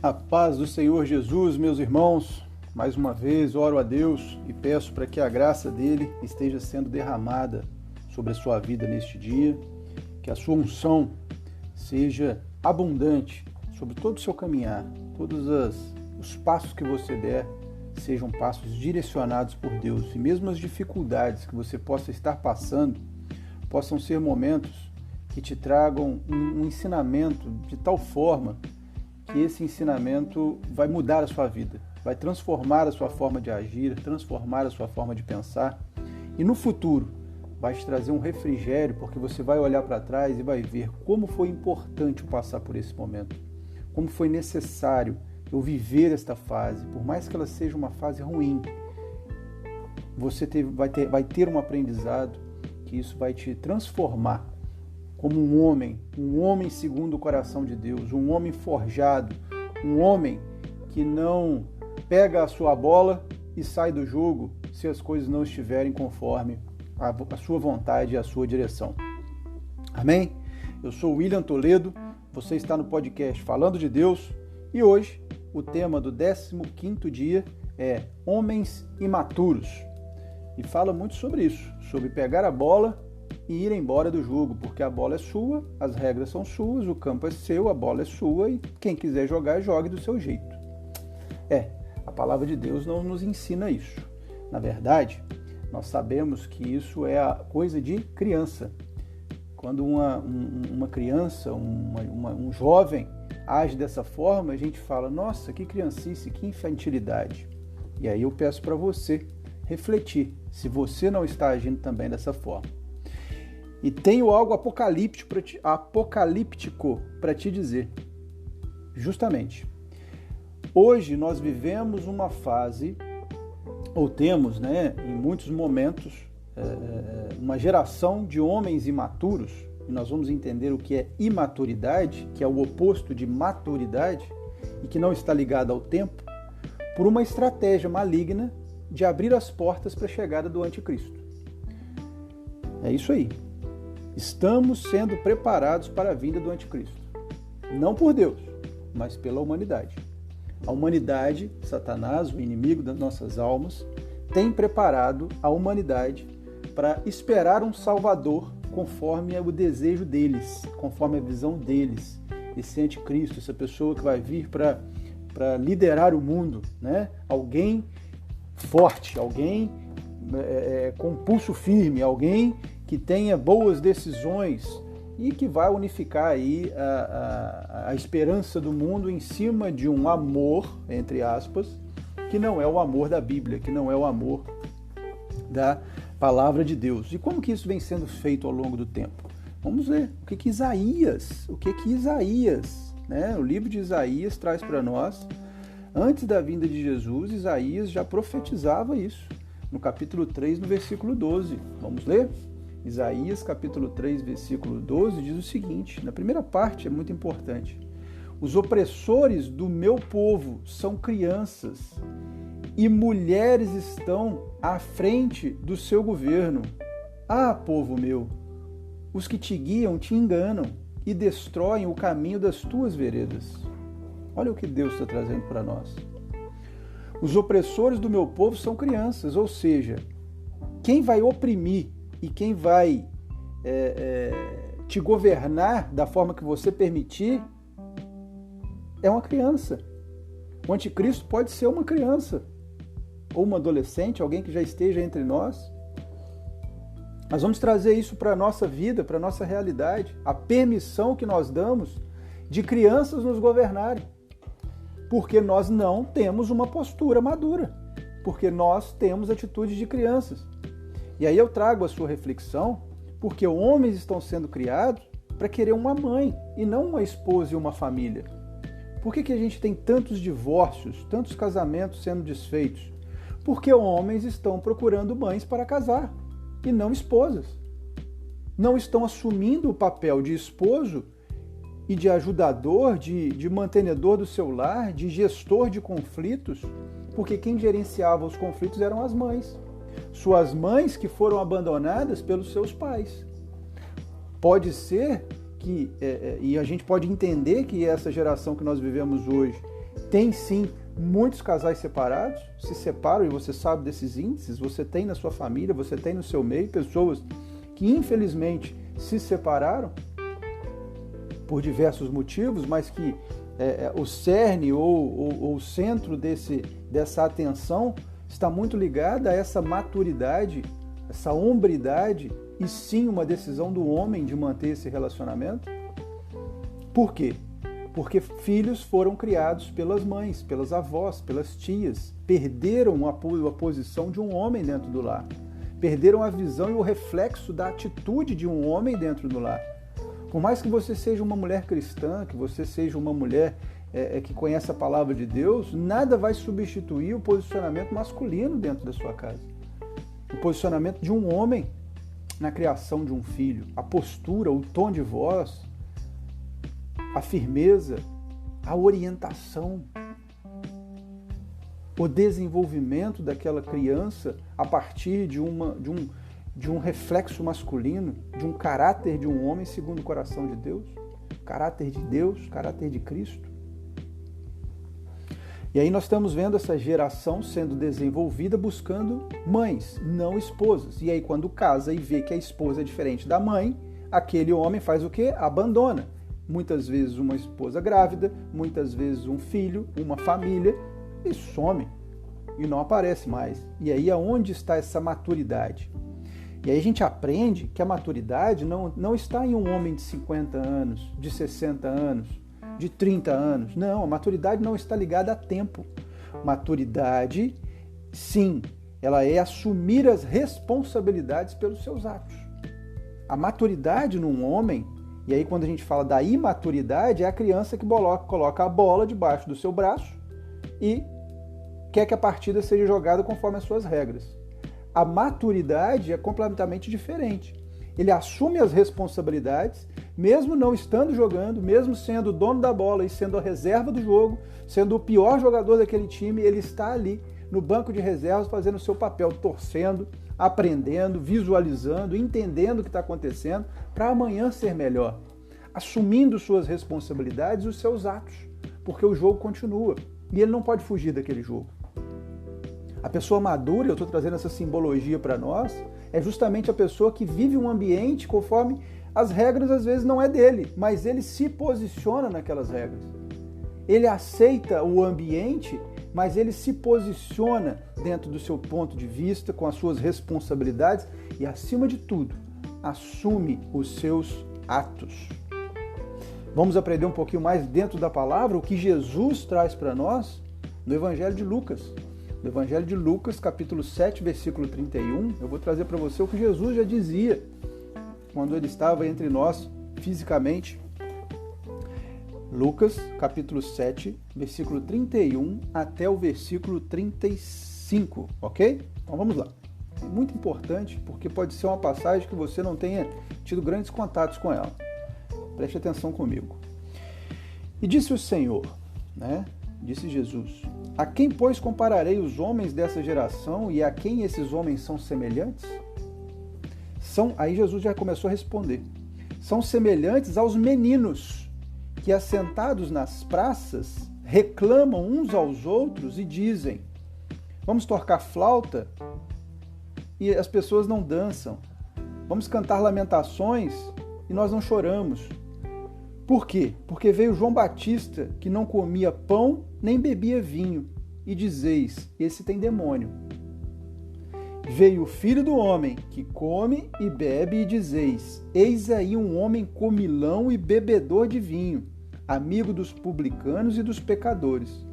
A paz do Senhor Jesus, meus irmãos. Mais uma vez oro a Deus e peço para que a graça dele esteja sendo derramada sobre a sua vida neste dia, que a sua unção seja abundante sobre todo o seu caminhar, todos os passos que você der sejam passos direcionados por Deus, e mesmo as dificuldades que você possa estar passando possam ser momentos que te tragam um ensinamento de tal forma que esse ensinamento vai mudar a sua vida, vai transformar a sua forma de agir, transformar a sua forma de pensar, e no futuro vai te trazer um refrigério, porque você vai olhar para trás e vai ver como foi importante eu passar por esse momento, como foi necessário eu viver esta fase, por mais que ela seja uma fase ruim, você vai ter um aprendizado, que isso vai te transformar como um homem segundo o coração de Deus, um homem forjado, um homem que não pega a sua bola e sai do jogo se as coisas não estiverem conforme a sua vontade e a sua direção. Amém? Eu sou William Toledo, você está no podcast Falando de Deus e hoje o tema do 15º dia é Homens Imaturos. E fala muito sobre isso, sobre pegar a bola e ir embora do jogo, porque a bola é sua, as regras são suas, o campo é seu, a bola é sua e quem quiser jogar, jogue do seu jeito. A palavra de Deus não nos ensina isso. Na verdade, nós sabemos que isso é a coisa de criança. Quando uma criança, um jovem age dessa forma, a gente fala, nossa, que criancice, que infantilidade. E aí eu peço para você refletir, se você não está agindo também dessa forma. E tenho algo apocalíptico para te dizer. Justamente, hoje nós vivemos uma fase, ou temos, em muitos momentos, uma geração de homens imaturos, e nós vamos entender o que é imaturidade, que é o oposto de maturidade, e que não está ligado ao tempo, por uma estratégia maligna de abrir as portas para a chegada do anticristo. É isso aí. Estamos sendo preparados para a vinda do anticristo. Não por Deus, mas pela humanidade. A humanidade, Satanás, o inimigo das nossas almas, tem preparado a humanidade para esperar um Salvador conforme o desejo deles, conforme a visão deles. Esse anticristo, essa pessoa que vai vir para liderar o mundo, Alguém forte, alguém com pulso firme, alguém que tenha boas decisões e que vai unificar aí a esperança do mundo em cima de um amor, entre aspas, que não é o amor da Bíblia, que não é o amor da palavra de Deus. E como que isso vem sendo feito ao longo do tempo? Vamos ver o que Isaías, o livro de Isaías traz para nós. Antes da vinda de Jesus, Isaías já profetizava isso, no capítulo 3, no versículo 12. Vamos ler? Isaías, capítulo 3, versículo 12, diz o seguinte, na primeira parte é muito importante. Os opressores do meu povo são crianças, e mulheres estão à frente do seu governo. Ah, povo meu, os que te guiam te enganam e destroem o caminho das tuas veredas. Olha o que Deus está trazendo para nós. Os opressores do meu povo são crianças, ou seja, quem vai oprimir e quem vai te governar da forma que você permitir é uma criança. O anticristo pode ser uma criança, ou uma adolescente, alguém que já esteja entre nós. Nós vamos trazer isso para a nossa vida, para a nossa realidade, a permissão que nós damos de crianças nos governarem. Porque nós não temos uma postura madura, porque nós temos atitudes de crianças. E aí eu trago a sua reflexão, porque homens estão sendo criados para querer uma mãe e não uma esposa e uma família. Por que a gente tem tantos divórcios, tantos casamentos sendo desfeitos? Porque homens estão procurando mães para casar e não esposas. Não estão assumindo o papel de esposo e de ajudador, de mantenedor do seu lar, de gestor de conflitos, porque quem gerenciava os conflitos eram as mães. Suas mães que foram abandonadas pelos seus pais. Pode ser que, e a gente pode entender que essa geração que nós vivemos hoje Tem sim muitos casais separados, se separam, e você sabe desses índices, você tem na sua família, você tem no seu meio pessoas que infelizmente se separaram por diversos motivos, mas que o cerne ou o centro dessa atenção está muito ligada a essa maturidade, essa hombridade, e sim uma decisão do homem de manter esse relacionamento. Por quê? Porque filhos foram criados pelas mães, pelas avós, pelas tias, perderam a posição de um homem dentro do lar, perderam a visão e o reflexo da atitude de um homem dentro do lar. Por mais que você seja uma mulher cristã, que você seja uma mulher que conhece a palavra de Deus, nada vai substituir o posicionamento masculino dentro da sua casa. O posicionamento de um homem na criação de um filho, a postura, o tom de voz, a firmeza, a orientação, o desenvolvimento daquela criança a partir de um reflexo masculino, de um caráter de um homem segundo o coração de Deus, caráter de Cristo. E aí nós estamos vendo essa geração sendo desenvolvida buscando mães, não esposas. E aí quando casa e vê que a esposa é diferente da mãe, aquele homem faz o quê? Abandona. Muitas vezes uma esposa grávida, muitas vezes um filho, uma família, e some, e não aparece mais. E aí aonde está essa maturidade? E aí a gente aprende que a maturidade não está em um homem de 50 anos, de 60 anos, de 30 anos. Não, a maturidade não está ligada a tempo. Maturidade, sim, ela é assumir as responsabilidades pelos seus atos. A maturidade num homem, e aí quando a gente fala da imaturidade, é a criança que coloca a bola debaixo do seu braço e quer que a partida seja jogada conforme as suas regras. A maturidade é completamente diferente. Ele assume as responsabilidades, mesmo não estando jogando, mesmo sendo o dono da bola e sendo a reserva do jogo, sendo o pior jogador daquele time, ele está ali no banco de reservas fazendo o seu papel, torcendo, aprendendo, visualizando, entendendo o que está acontecendo para amanhã ser melhor, assumindo suas responsabilidades e os seus atos, porque o jogo continua e ele não pode fugir daquele jogo. A pessoa madura, eu estou trazendo essa simbologia para nós, é justamente a pessoa que vive um ambiente conforme as regras às vezes não é dele, mas ele se posiciona naquelas regras. Ele aceita o ambiente, mas ele se posiciona dentro do seu ponto de vista, com as suas responsabilidades e, acima de tudo, assume os seus atos. Vamos aprender um pouquinho mais dentro da palavra o que Jesus traz para nós no Evangelho de Lucas. No Evangelho de Lucas, capítulo 7, versículo 31, eu vou trazer para você o que Jesus já dizia quando ele estava entre nós fisicamente. Lucas, capítulo 7, versículo 31 até o versículo 35, ok? Então vamos lá. É muito importante porque pode ser uma passagem que você não tenha tido grandes contatos com ela. Preste atenção comigo. E disse o Senhor, disse Jesus: a quem, pois, compararei os homens dessa geração e a quem esses homens são semelhantes? Aí Jesus já começou a responder. São semelhantes aos meninos que, assentados nas praças, reclamam uns aos outros e dizem: vamos tocar flauta, e as pessoas não dançam. Vamos cantar lamentações e nós não choramos. Por quê? Porque veio João Batista, que não comia pão nem bebia vinho, e dizeis: esse tem demônio. Veio o Filho do Homem, que come e bebe, e dizeis: eis aí um homem comilão e bebedor de vinho, amigo dos publicanos e dos pecadores.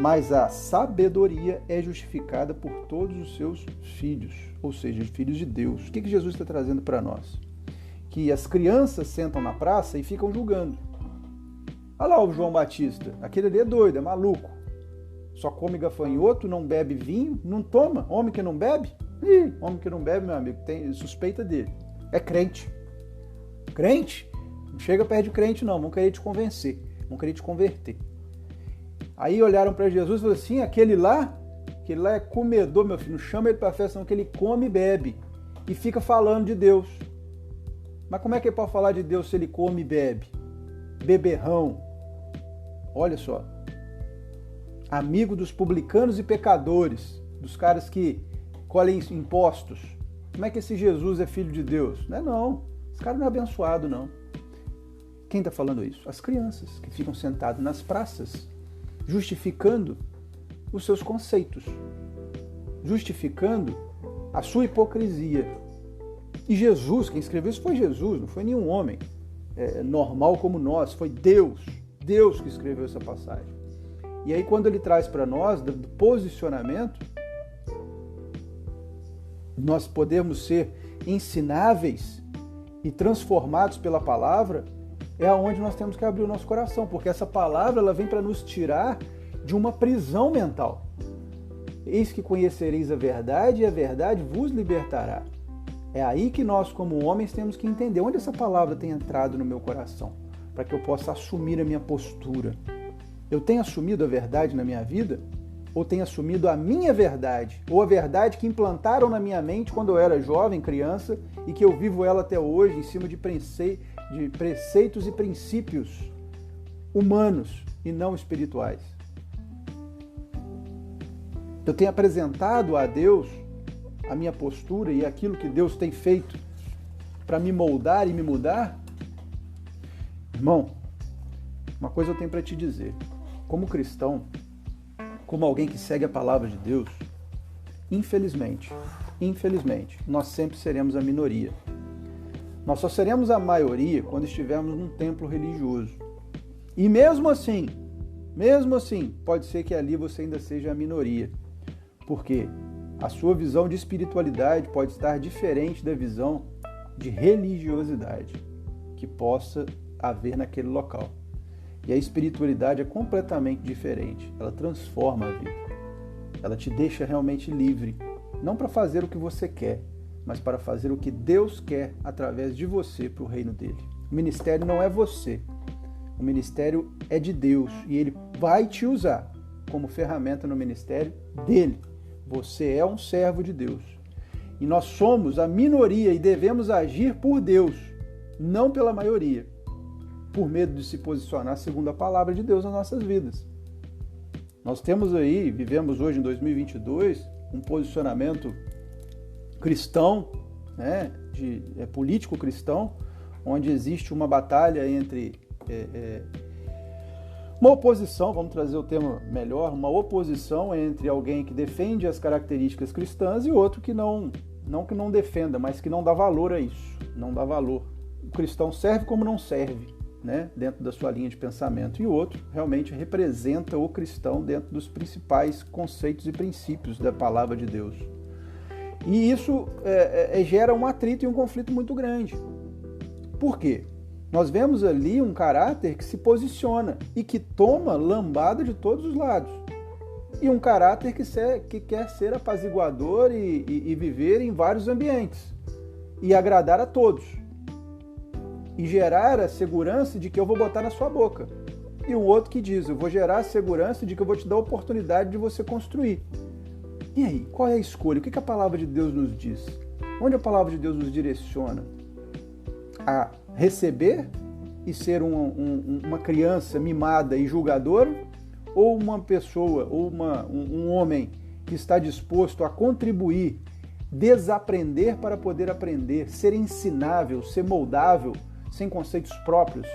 Mas a sabedoria é justificada por todos os seus filhos, ou seja, filhos de Deus. O que Jesus está trazendo para nós? Que as crianças sentam na praça e ficam julgando. Olha lá o João Batista, aquele ali é doido, é maluco. Só come gafanhoto, não bebe vinho, não toma. Homem que não bebe? Homem que não bebe, meu amigo, tem suspeita dele. É crente. Crente? Não chega perto de crente não, vão querer te convencer, vão querer te converter. Aí olharam para Jesus e falaram assim: aquele lá é comedor, meu filho, não chama ele para a festa não, que ele come e bebe e fica falando de Deus. Mas como é que ele pode falar de Deus se ele come e bebe? Beberrão. Olha só. amigo dos publicanos e pecadores, dos caras que colhem impostos. Como é que esse Jesus é filho de Deus? Não é não. Esse cara não é abençoado, não. Quem está falando isso? As crianças que ficam sentadas nas praças, justificando os seus conceitos, justificando a sua hipocrisia. E Jesus, quem escreveu isso foi Jesus, não foi nenhum homem normal como nós, foi Deus que escreveu essa passagem. E aí quando ele traz para nós do posicionamento, nós podemos ser ensináveis e transformados pela palavra, é aonde nós temos que abrir o nosso coração, porque essa palavra ela vem para nos tirar de uma prisão mental. Eis que conhecereis a verdade e a verdade vos libertará. É aí que nós, como homens, temos que entender onde essa palavra tem entrado no meu coração, para que eu possa assumir a minha postura. Eu tenho assumido a verdade na minha vida? Ou tenho assumido a minha verdade? Ou a verdade que implantaram na minha mente quando eu era jovem, criança, e que eu vivo ela até hoje em cima de preceitos e princípios humanos e não espirituais? Eu tenho apresentado a Deus a minha postura e aquilo que Deus tem feito para me moldar e me mudar? Irmão, uma coisa eu tenho para te dizer. Como cristão, como alguém que segue a palavra de Deus, infelizmente, nós sempre seremos a minoria. Nós só seremos a maioria quando estivermos num templo religioso. E mesmo assim, pode ser que ali você ainda seja a minoria. Porque a sua visão de espiritualidade pode estar diferente da visão de religiosidade que possa haver naquele local. E a espiritualidade é completamente diferente. Ela transforma a vida. Ela te deixa realmente livre. Não para fazer o que você quer, mas para fazer o que Deus quer através de você para o reino dele. O ministério não é você. O ministério é de Deus. E ele vai te usar como ferramenta no ministério dele. Você é um servo de Deus. E nós somos a minoria e devemos agir por Deus, não pela maioria, por medo de se posicionar segundo a palavra de Deus nas nossas vidas. Nós temos aí, vivemos hoje em 2022, um posicionamento cristão, né, político cristão, onde existe uma batalha entre uma oposição, vamos trazer o termo melhor, uma oposição entre alguém que defende as características cristãs e outro que não que não defenda, mas que não dá valor a isso, não dá valor. O cristão serve como não serve, né, dentro da sua linha de pensamento, e o outro realmente representa o cristão dentro dos principais conceitos e princípios da palavra de Deus. E isso gera um atrito e um conflito muito grande. Por quê? Nós vemos ali um caráter que se posiciona e que toma lambada de todos os lados. E um caráter que quer ser apaziguador e viver em vários ambientes. E agradar a todos. E gerar a segurança de que eu vou botar na sua boca. E um outro que diz, eu vou gerar a segurança de que eu vou te dar a oportunidade de você construir. E aí, qual é a escolha? O que a palavra de Deus nos diz? Onde a palavra de Deus nos direciona? A receber e ser uma criança mimada e julgadora, ou uma pessoa, ou um homem que está disposto a contribuir, desaprender para poder aprender, ser ensinável, ser moldável, sem conceitos próprios,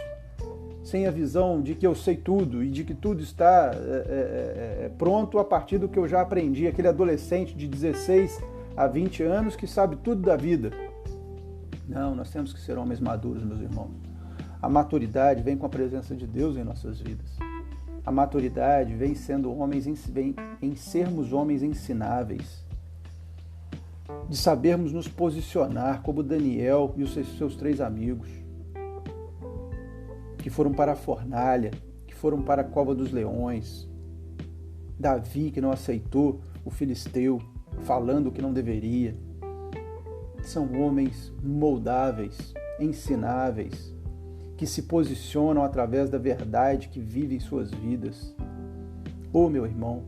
sem a visão de que eu sei tudo e de que tudo está pronto a partir do que eu já aprendi, aquele adolescente de 16 a 20 anos que sabe tudo da vida. Não, nós temos que ser homens maduros, meus irmãos. A maturidade vem com a presença de Deus em nossas vidas. A maturidade vem em sermos homens ensináveis, de sabermos nos posicionar como Daniel e os seus 3 amigos, que foram para a fornalha, que foram para a cova dos leões. Davi, que não aceitou o filisteu, falando o que não deveria. São homens moldáveis, ensináveis, que se posicionam através da verdade que vivem suas vidas. Ô, meu irmão,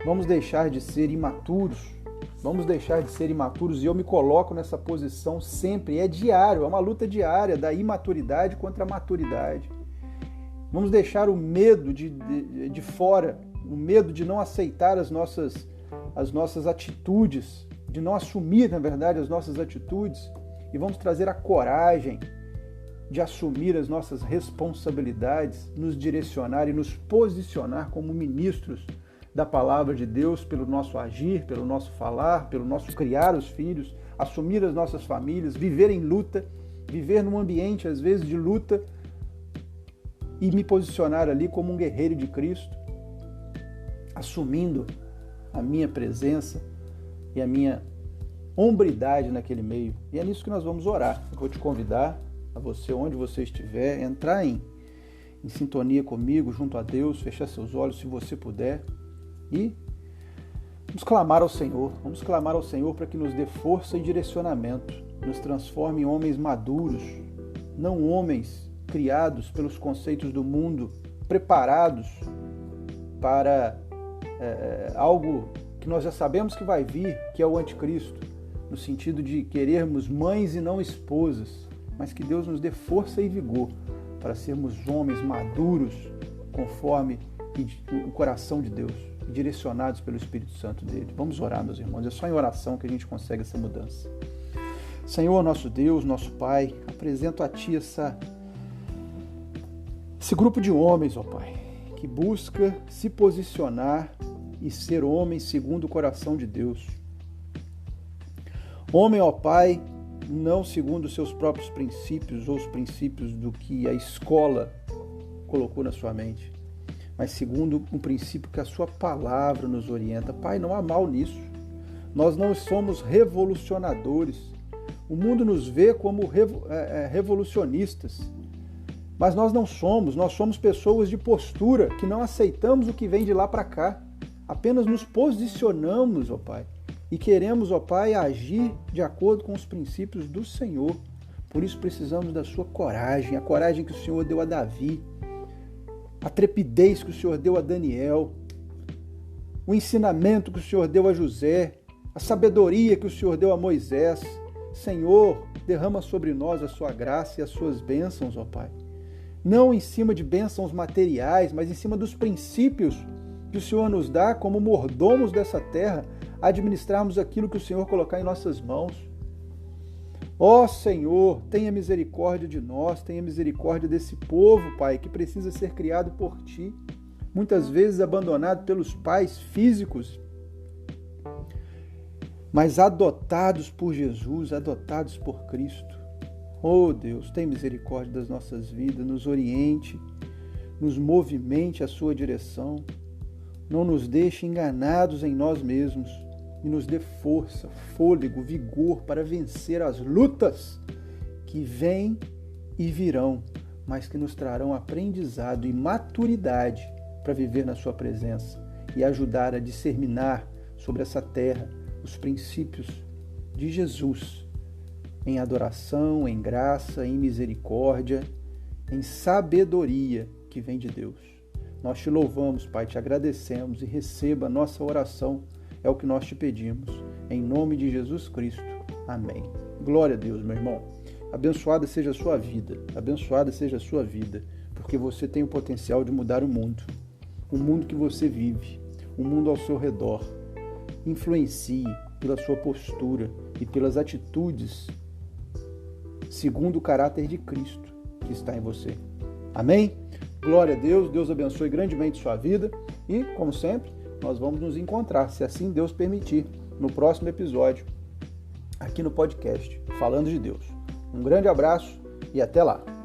vamos deixar de ser imaturos. Vamos deixar de ser imaturos, e eu me coloco nessa posição sempre. É diário, é uma luta diária da imaturidade contra a maturidade. Vamos deixar o medo de fora o medo de não aceitar as nossas atitudes, de não assumir, na verdade, as nossas atitudes, e vamos trazer a coragem de assumir as nossas responsabilidades, nos direcionar e nos posicionar como ministros da palavra de Deus, pelo nosso agir, pelo nosso falar, pelo nosso criar os filhos, assumir as nossas famílias, viver em luta, viver num ambiente, às vezes, de luta, e me posicionar ali como um guerreiro de Cristo, assumindo a minha presença e a minha hombridade naquele meio. E é nisso que nós vamos orar. Eu vou te convidar, a você, onde você estiver, entrar em sintonia comigo, junto a Deus, fechar seus olhos se você puder, e vamos clamar ao Senhor. Vamos clamar ao Senhor para que nos dê força e direcionamento, nos transforme em homens maduros, não homens criados pelos conceitos do mundo, preparados para algo que nós já sabemos que vai vir, que é o anticristo, no sentido de querermos mães e não esposas, mas que Deus nos dê força e vigor para sermos homens maduros, conforme o coração de Deus, direcionados pelo Espírito Santo dele. Vamos orar, meus irmãos, é só em oração que a gente consegue essa mudança. Senhor, nosso Deus, nosso Pai, apresento a Ti esse grupo de homens, ó Pai, que busca se posicionar e ser homem segundo o coração de Deus. Homem, ó Pai, não segundo os seus próprios princípios ou os princípios do que a escola colocou na sua mente, mas segundo um princípio que a sua palavra nos orienta. Pai, não há mal nisso. Nós não somos revolucionadores. O mundo nos vê como revolucionistas, mas nós não somos. Nós somos pessoas de postura que não aceitamos o que vem de lá para cá. Apenas nos posicionamos, ó Pai, e queremos, ó Pai, agir de acordo com os princípios do Senhor. Por isso precisamos da sua coragem, a coragem que o Senhor deu a Davi, a trepidez que o Senhor deu a Daniel, o ensinamento que o Senhor deu a José, a sabedoria que o Senhor deu a Moisés. Senhor, derrama sobre nós a sua graça e as suas bênçãos, ó Pai. Não em cima de bênçãos materiais, mas em cima dos princípios que o Senhor nos dá como mordomos dessa terra, administrarmos aquilo que o Senhor colocar em nossas mãos. Ó Senhor, tenha misericórdia de nós, tenha misericórdia desse povo, Pai, que precisa ser criado por Ti, muitas vezes abandonado pelos pais físicos, mas adotados por Jesus, adotados por Cristo. Oh Deus, tenha misericórdia das nossas vidas, nos oriente, nos movimente à Sua direção, não nos deixe enganados em nós mesmos, e nos dê força, fôlego, vigor para vencer as lutas que vêm e virão, mas que nos trarão aprendizado e maturidade para viver na Sua presença e ajudar a disseminar sobre essa terra os princípios de Jesus, em adoração, em graça, em misericórdia, em sabedoria que vem de Deus. Nós Te louvamos, Pai, Te agradecemos e receba a nossa oração. É o que nós Te pedimos, em nome de Jesus Cristo. Amém. Glória a Deus, meu irmão. Abençoada seja a sua vida, abençoada seja a sua vida, porque você tem o potencial de mudar o mundo que você vive, o mundo ao seu redor. Influencie pela sua postura e pelas atitudes segundo o caráter de Cristo que está em você. Amém? Glória a Deus, Deus abençoe grandemente sua vida e, como sempre, nós vamos nos encontrar, se assim Deus permitir, no próximo episódio, aqui no podcast Falando de Deus. Um grande abraço e até lá!